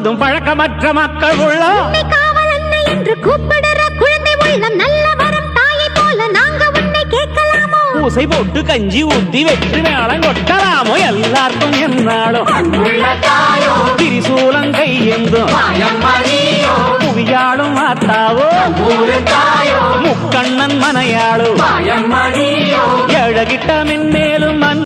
முழுவதும் பழக்கமற்ற மக்கள் உள்ளம் காவலன்னை என்று கூப்பிடுற குழந்தை உள்ளம் நல்ல வரம் தாயை போல நாங்க உன்னை கேட்கலாமோ பூசை போட்டு கஞ்சி ஊத்தி வெற்றி மேளம் கொட்டலாமோ எல்லாருக்கும் என்னாலும் திரிசூலம் கையெந்தும் புவியாளும் மாத்தாவோ முக்கண்ணன் மனையாளும் ஏழகிட்ட மென்மேலும்